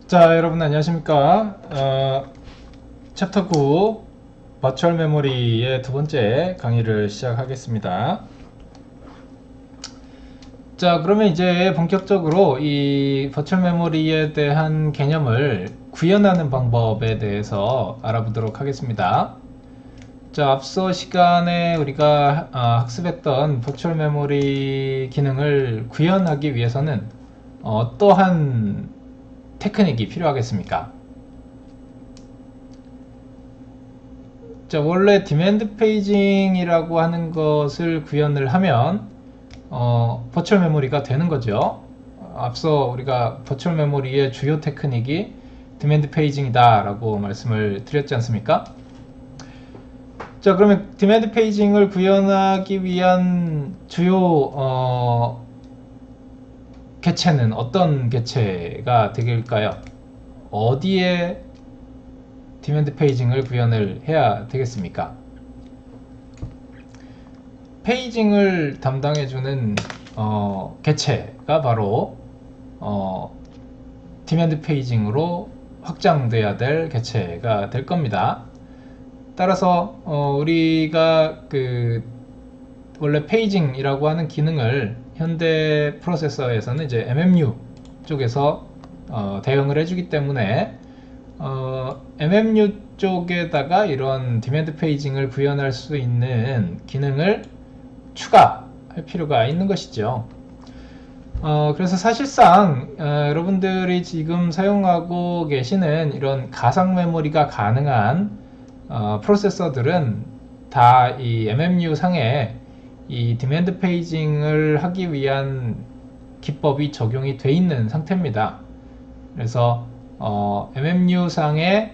자, 여러분 안녕하십니까? 챕터 9 버추얼 메모리의 두 번째 강의를 시작하겠습니다. 자, 그러면 이제 본격적으로 이 버추얼 메모리에 대한 개념을 구현하는 방법에 대해서 알아보도록 하겠습니다. 자, 앞서 시간에 우리가 학습했던 버추얼 메모리 기능을 구현하기 위해서는 어떠한 테크닉이 필요하겠습니까? 자, 원래 디맨드 페이징이라고 하는 것을 구현을 하면 버추얼 메모리가 되는 거죠. 앞서 우리가 버추얼 메모리의 주요 테크닉이 디맨드 페이징이다 라고 말씀을 드렸지 않습니까? 자, 그러면 디맨드 페이징을 구현하기 위한 주요 개체는 어떤 개체가 되길까요? 어디에 디맨드 페이징을 구현을 해야 되겠습니까? 페이징을 담당해주는 개체가 바로 디맨드 페이징으로 확장돼야 될 개체가 될 겁니다. 따라서 우리가 원래 페이징이라고 하는 기능을 현대 프로세서에서는 이제 MMU 쪽에서 대응을 해주기 때문에 MMU 쪽에다가 이런 디맨드 페이징을 구현할 수 있는 기능을 추가할 필요가 있는 것이죠. 그래서 사실상 여러분들이 지금 사용하고 계시는 이런 가상 메모리가 가능한 프로세서들은 다 이 MMU 상에 이 디맨드 페이징을 하기 위한 기법이 적용이 돼 있는 상태입니다. 그래서 MMU 상에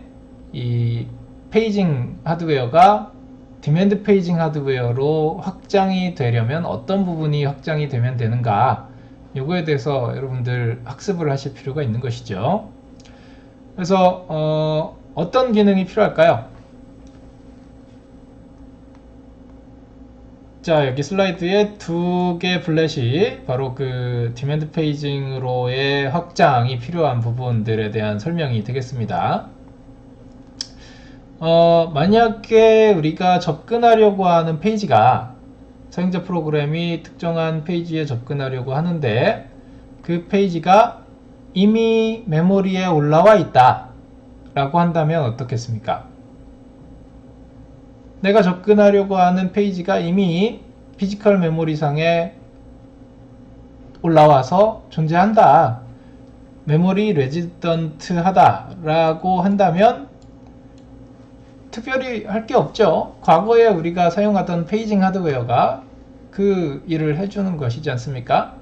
이 페이징 하드웨어가 디맨드 페이징 하드웨어로 확장이 되려면 어떤 부분이 확장이 되면 되는가, 요거에 대해서 여러분들 학습을 하실 필요가 있는 것이죠. 그래서 어떤 기능이 필요할까요? 자, 여기 슬라이드에 두 개 블렛이 바로 그 디맨드 페이징으로의 확장이 필요한 부분들에 대한 설명이 되겠습니다. 만약에 우리가 접근하려고 하는 페이지가, 사용자 프로그램이 특정한 페이지에 접근하려고 하는데 그 페이지가 이미 메모리에 올라와 있다 라고 한다면 어떻겠습니까? 내가 접근하려고 하는 페이지가 이미 피지컬 메모리상에 올라와서 존재한다, 메모리 레지던트 하다 라고 한다면 특별히 할 게 없죠. 과거에 우리가 사용하던 페이징 하드웨어가 그 일을 해주는 것이지 않습니까?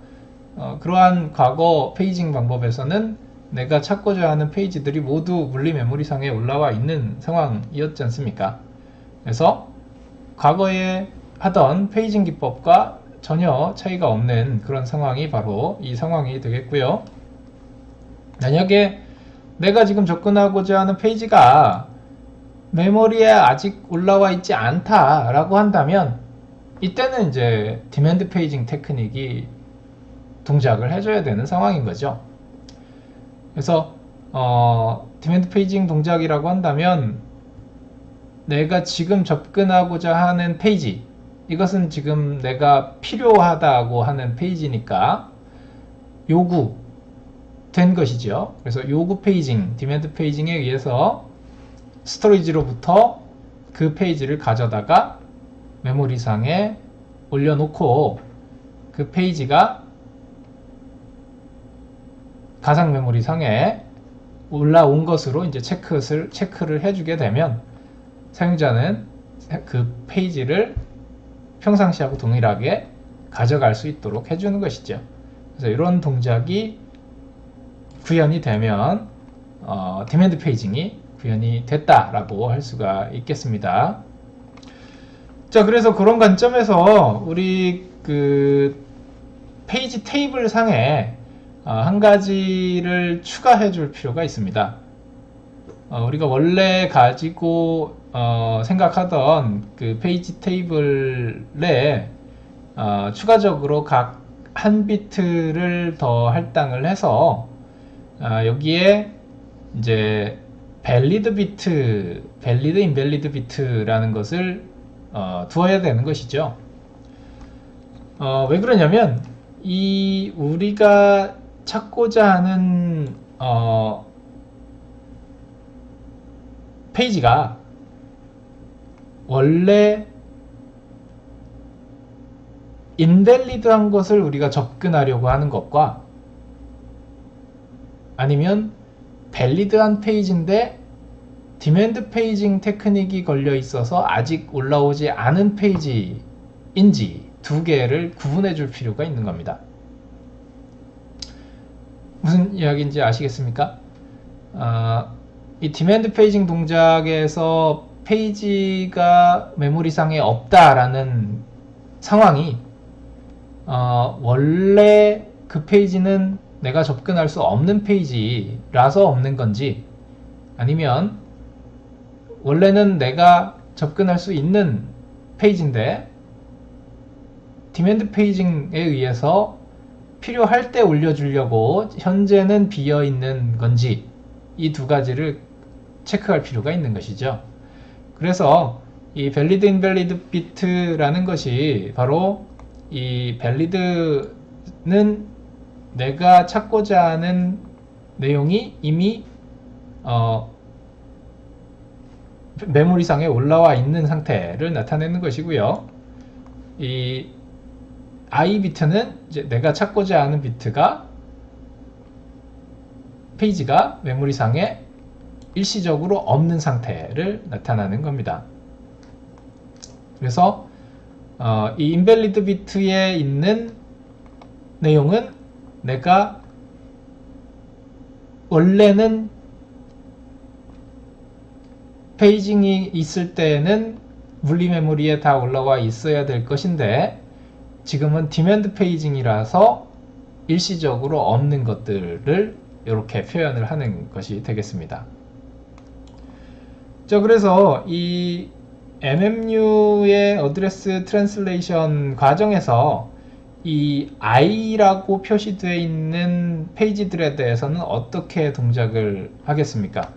그러한 과거 페이징 방법에서는 내가 찾고자 하는 페이지들이 모두 물리 메모리상에 올라와 있는 상황이었지 않습니까? 그래서 과거에 하던 페이징 기법과 전혀 차이가 없는 그런 상황이 바로 이 상황이 되겠고요. 만약에 내가 지금 접근하고자 하는 페이지가 메모리에 아직 올라와 있지 않다라고 한다면 이때는 이제 디맨드 페이징 테크닉이 동작을 해줘야 되는 상황인 거죠. 그래서 디맨드 페이징 동작이라고 한다면 내가 지금 접근하고자 하는 페이지, 이것은 지금 내가 필요하다고 하는 페이지니까 요구된 것이죠. 그래서 요구 페이징, 디맨드 페이징에 의해서 스토리지로부터 그 페이지를 가져다가 메모리상에 올려놓고 그 페이지가 가상 메모리상에 올라온 것으로 이제 체크를 해주게 되면 사용자는 그 페이지를 평상시하고 동일하게 가져갈 수 있도록 해주는 것이죠. 그래서 이런 동작이 구현이 되면 디맨드 페이징이 구현이 됐다라고 할 수가 있겠습니다. 자, 그래서 그런 관점에서 우리 그 페이지 테이블 상에 한 가지를 추가해 줄 필요가 있습니다. 우리가 원래 가지고 생각하던 그 페이지 테이블에 추가적으로 각 한 비트를 더 할당을 해서 여기에 이제 밸리드 비트, 밸리드 인밸리드 비트라는 것을 두어야 되는 것이죠. 왜 그러냐면 이 우리가 찾고자 하는 페이지가 원래 인밸리드한 것을 우리가 접근하려고 하는 것과 아니면 밸리드한 페이지인데 디맨드 페이징 테크닉이 걸려 있어서 아직 올라오지 않은 페이지인지 두 개를 구분해 줄 필요가 있는 겁니다. 무슨 이야기인지 아시겠습니까? 이 디맨드 페이징 동작에서 페이지가 메모리상에 없다라는 상황이 원래 그 페이지는 내가 접근할 수 없는 페이지라서 없는 건지, 아니면 원래는 내가 접근할 수 있는 페이지인데 디맨드 페이징에 의해서 필요할 때 올려주려고 현재는 비어 있는 건지, 이 두 가지를 체크할 필요가 있는 것이죠. 그래서 이 valid invalid bit라는 것이 바로 이 valid는 내가 찾고자 하는 내용이 이미 메모리상에 올라와 있는 상태를 나타내는 것이고요. 이 I 비트는 이제 내가 찾고자 하는 비트가 페이지가 메모리상에 일시적으로 없는 상태를 나타나는 겁니다. 그래서 이 invalid 비트에 있는 내용은 내가 원래는 페이징이 있을 때에는 물리 메모리에 다 올라와 있어야 될 것인데 지금은 디맨드 페이징이라서 일시적으로 없는 것들을 이렇게 표현을 하는 것이 되겠습니다. 자, 그래서 이 MMU의 어드레스 트랜슬레이션 과정에서 이 I라고 표시되어 있는 페이지들에 대해서는 어떻게 동작을 하겠습니까?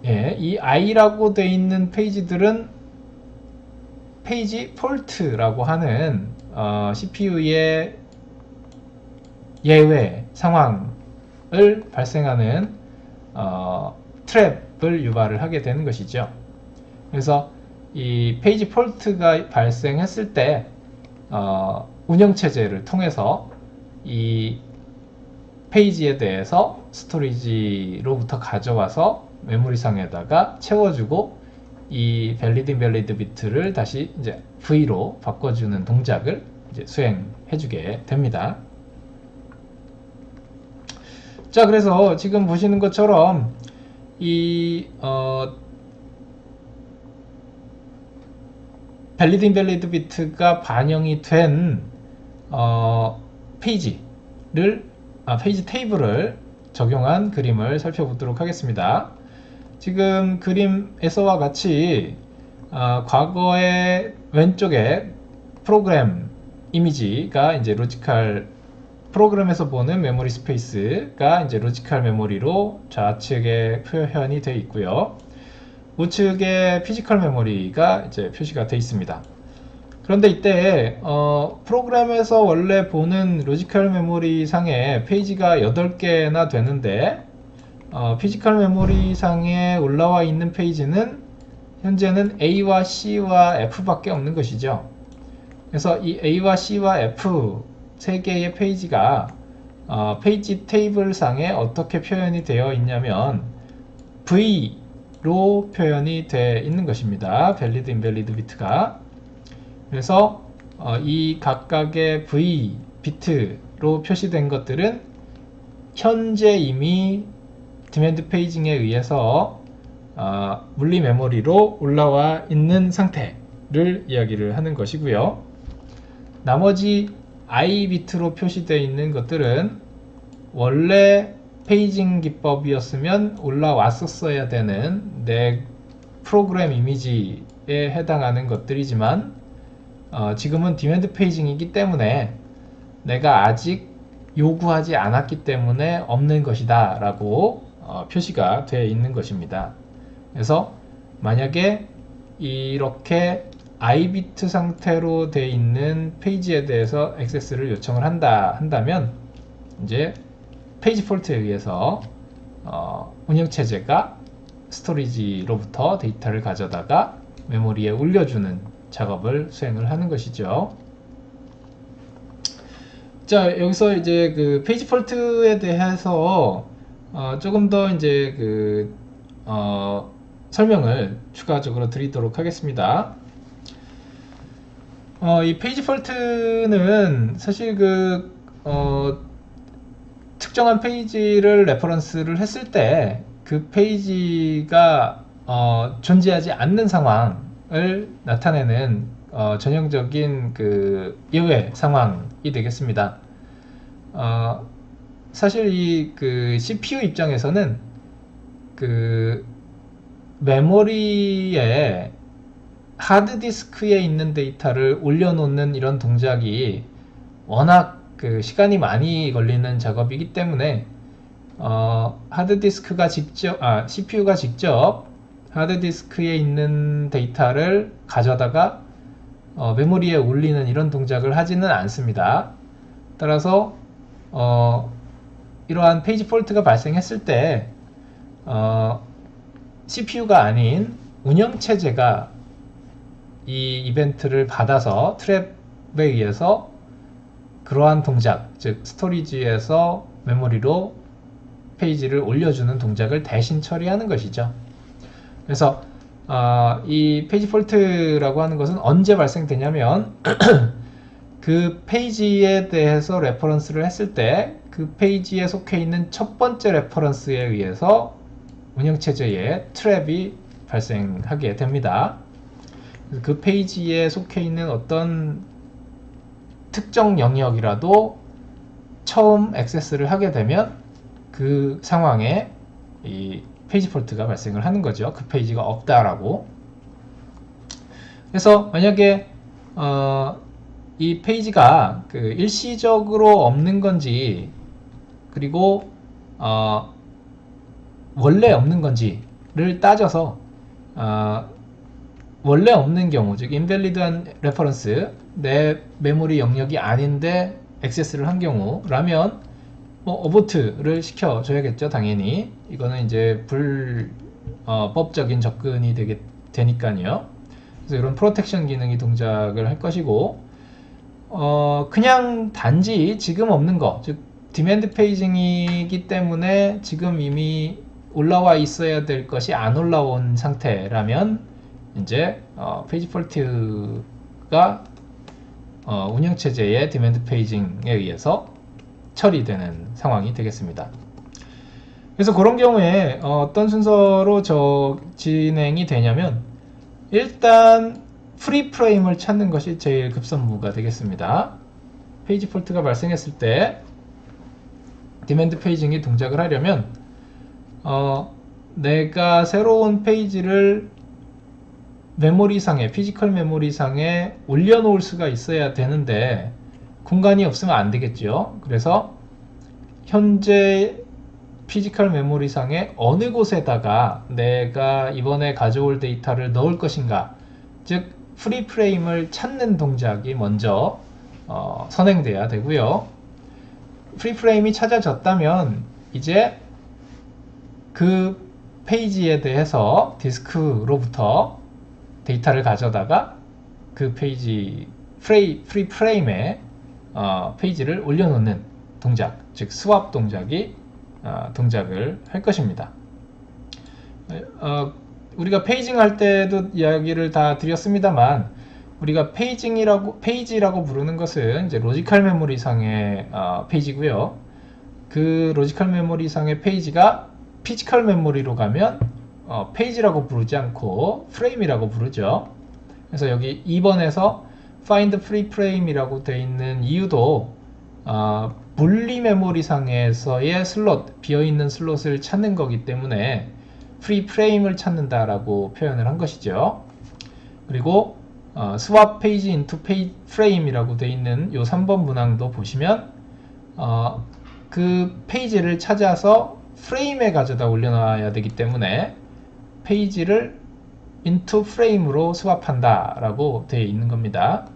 예, 이 I라고 되어 있는 페이지들은 페이지 폴트라고 하는 CPU의 예외 상황을 발생하는 트랩을 유발을 하게 되는 것이죠. 그래서 이 페이지 폴트가 발생했을 때 운영체제를 통해서 이 페이지에 대해서 스토리지로부터 가져와서 메모리상에다가 채워주고 이 valid invalid 비트를 다시 이제 V로 바꿔주는 동작을 이제 수행해주게 됩니다. 자, 그래서 지금 보시는 것처럼 이 valid invalid 비트가 반영이 된 페이지 테이블을 적용한 그림을 살펴보도록 하겠습니다. 지금 그림에서와 같이 과거의 왼쪽에 프로그램 이미지가 이제 로지컬 프로그램에서 보는 메모리 스페이스가 이제 로지컬 메모리로 좌측에 표현이 되어 있고요. 우측에 피지컬 메모리가 이제 표시가 되어 있습니다. 그런데 이때 프로그램에서 원래 보는 로지컬 메모리 상에 페이지가 8개나 되는데 피지컬 메모리 상에 올라와 있는 페이지는 현재는 A와 C와 F밖에 없는 것이죠. 그래서 이 A와 C와 F 세 개의 페이지가 페이지 테이블 상에 어떻게 표현이 되어 있냐면 V로 표현이 되어 있는 것입니다. valid invalid 비트가. 그래서 이 각각의 V 비트로 표시된 것들은 현재 이미 디맨드 페이징에 의해서 물리 메모리로 올라와 있는 상태를 이야기를 하는 것이고요. 나머지 I 비트로 표시되어 있는 것들은 원래 페이징 기법이었으면 올라왔었어야 되는 내 프로그램 이미지에 해당하는 것들이지만 지금은 디맨드 페이징이기 때문에 내가 아직 요구하지 않았기 때문에 없는 것이다 라고 표시가 되어 있는 것입니다. 그래서 만약에 이렇게 iBit 상태로 되어 있는 페이지에 대해서 액세스를 요청을 한다면 이제 페이지 폴트에 의해서 운영체제가 스토리지로부터 데이터를 가져다가 메모리에 올려주는 작업을 수행을 하는 것이죠. 자, 여기서 이제 그 페이지 폴트에 대해서 조금 더 이제 설명을 추가적으로 드리도록 하겠습니다. 이 페이지 폴트는 사실 특정한 페이지를 레퍼런스를 했을 때 그 페이지가 존재하지 않는 상황을 나타내는 전형적인 예외 상황이 되겠습니다. 사실 이 CPU 입장에서는 메모리에 하드디스크에 있는 데이터를 올려놓는 이런 동작이 워낙 시간이 많이 걸리는 작업이기 때문에 하드디스크가 CPU가 직접 하드디스크에 있는 데이터를 가져다가 메모리에 올리는 이런 동작을 하지는 않습니다. 따라서 이러한 페이지 폴트가 발생했을 때 CPU가 아닌 운영체제가 이 이벤트를 받아서 트랩에 의해서 그러한 동작, 즉 스토리지에서 메모리로 페이지를 올려주는 동작을 대신 처리하는 것이죠. 그래서 이 페이지 폴트라고 하는 것은 언제 발생되냐면 그 페이지에 대해서 레퍼런스를 했을 때 그 페이지에 속해 있는 첫 번째 레퍼런스에 의해서 운영체제에 트랩이 발생하게 됩니다. 그 페이지에 속해 있는 어떤 특정 영역이라도 처음 액세스를 하게 되면 그 상황에 이 페이지 폴트가 발생을 하는 거죠. 그 페이지가 없다라고. 그래서 만약에 이 페이지가 일시적으로 없는 건지 그리고 원래 없는 건지를 따져서 원래 없는 경우, 즉 인밸리드한 레퍼런스, 내 메모리 영역이 아닌데 액세스를 한 경우라면 어보트를 시켜줘야겠죠. 당연히 이거는 이제 불법적인 접근이 되니까요. 그래서 이런 프로텍션 기능이 동작을 할 것이고, 그냥 단지 지금 없는 거, 즉 디맨드 페이징이기 때문에 지금 이미 올라와 있어야 될 것이 안 올라온 상태라면 이제 페이지 폴트가 운영체제의 디맨드 페이징에 의해서 처리되는 상황이 되겠습니다. 그래서 그런 경우에 어떤 순서로 진행이 되냐면 일단 프리 프레임을 찾는 것이 제일 급선무가 되겠습니다. 페이지 폴트가 발생했을 때 디맨드 페이징이 동작을 하려면 내가 새로운 페이지를 메모리상에, 피지컬 메모리상에 올려놓을 수가 있어야 되는데 공간이 없으면 안 되겠죠. 그래서 현재 피지컬 메모리상에 어느 곳에다가 내가 이번에 가져올 데이터를 넣을 것인가, 즉 프리 프레임을 찾는 동작이 먼저 선행돼야 되고요. 프리 프레임이 찾아졌다면 이제 그 페이지에 대해서 디스크로부터 데이터를 가져다가 그 페이지 프리 프레임에 페이지를 올려놓는 동작, 즉 스왑 동작이 동작을 할 것입니다. 우리가 페이징 할 때도 이야기를 다 드렸습니다만 우리가 페이지라고 부르는 것은 이제 로지컬 메모리 상의 페이지고요. 그 로지컬 메모리 상의 페이지가 피지컬 메모리로 가면 페이지라고 부르지 않고 프레임이라고 부르죠. 그래서 여기 2번에서 find free frame이라고 되어 있는 이유도 분리 메모리 상에서의 슬롯, 비어있는 슬롯을 찾는 거기 때문에 free frame을 찾는다라고 표현을 한 것이죠. 그리고 swap page into page frame이라고 되어 있는 이 3번 문항도 보시면 그 페이지를 찾아서 프레임에 가져다 올려놔야 되기 때문에 페이지를 into frame으로 스왑한다 라고 되어 있는 겁니다.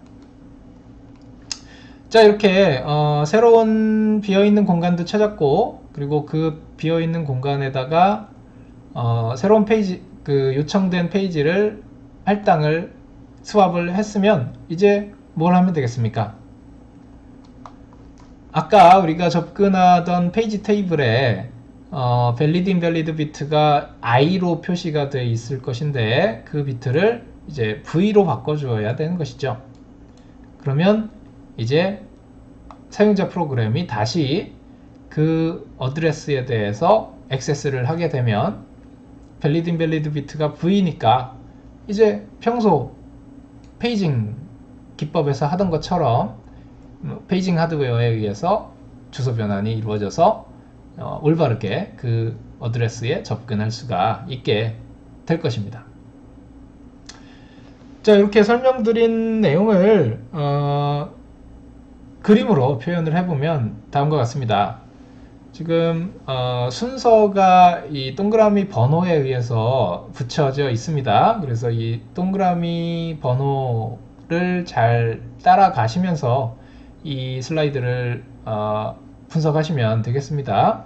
자, 이렇게 새로운 비어있는 공간도 찾았고, 그리고 그 비어있는 공간에다가 새로운 페이지, 그 요청된 페이지를 할당을 스왑을 했으면 이제 뭘 하면 되겠습니까? 아까 우리가 접근하던 페이지 테이블에 valid invalid 비트가 i로 표시가 되어 있을 것인데 그 비트를 이제 v로 바꿔줘야 되는 것이죠. 그러면 이제 사용자 프로그램이 다시 그 어드레스에 대해서 액세스를 하게 되면 valid invalid 비트가 v니까 이제 평소 페이징 기법에서 하던 것처럼 페이징 하드웨어에 의해서 주소 변환이 이루어져서 올바르게 그 어드레스에 접근할 수가 있게 될 것입니다. 자, 이렇게 설명드린 내용을 그림으로 표현을 해보면 다음과 같습니다. 지금 순서가 이 동그라미 번호에 의해서 붙여져 있습니다. 그래서 이 동그라미 번호를 잘 따라가시면서 이 슬라이드를 분석하시면 되겠습니다.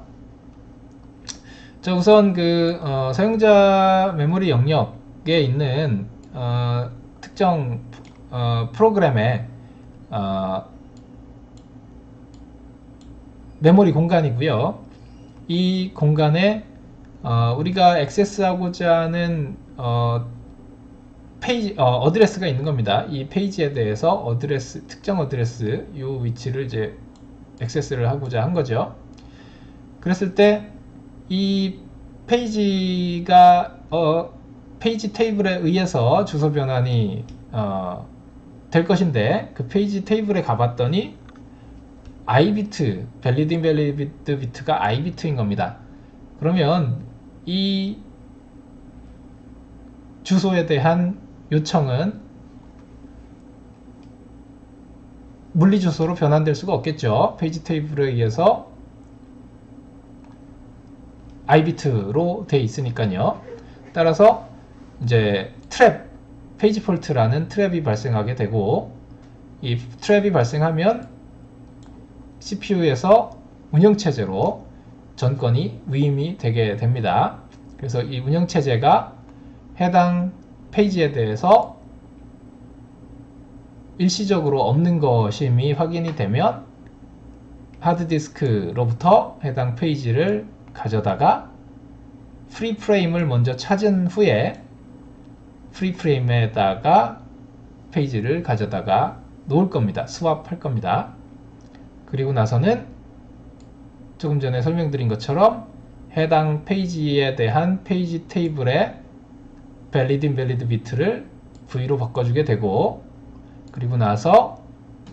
자, 우선 그 사용자 메모리 영역에 있는 특정 프로그램의 메모리 공간이고요. 이 공간에 우리가 액세스하고자 하는 페이지 어드레스가 있는 겁니다. 이 페이지에 대해서 어드레스, 특정 어드레스 이 위치를 이제 액세스를 하고자 한 거죠. 그랬을 때 이 페이지가 페이지 테이블에 의해서 주소 변환이 될 것인데 그 페이지 테이블에 가봤더니 i비트, valid invalid 비트가 i비트인 겁니다. 그러면 이 주소에 대한 요청은 물리 주소로 변환될 수가 없겠죠. 페이지 테이블에 의해서 i비트로 되어 있으니까요. 따라서 이제 트랩, 페이지 폴트라는 트랩이 발생하게 되고 이 트랩이 발생하면 CPU에서 운영체제로 전권이 위임이 되게 됩니다. 그래서 이 운영체제가 해당 페이지에 대해서 일시적으로 없는 것임이 확인이 되면 하드디스크로부터 해당 페이지를 가져다가 프리 프레임을 먼저 찾은 후에 프리 프레임에다가 페이지를 가져다가 놓을 겁니다. 스왑할 겁니다. 그리고 나서는 조금 전에 설명드린 것처럼 해당 페이지에 대한 페이지 테이블의 valid invalid 비트를 v로 바꿔주게 되고 그리고 나서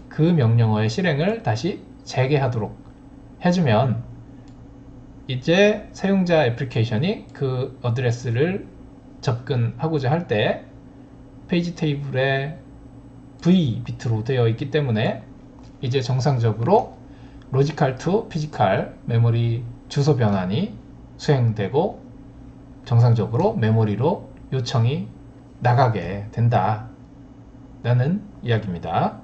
그 명령어의 실행을 다시 재개하도록 해주면 이제 사용자 애플리케이션이 그 어드레스를 접근하고자 할 때 페이지 테이블에 v 비트로 되어 있기 때문에 이제 정상적으로 로지컬 투 피지컬 메모리 주소 변환이 수행되고 정상적으로 메모리로 요청이 나가게 된다 라는 이야기입니다.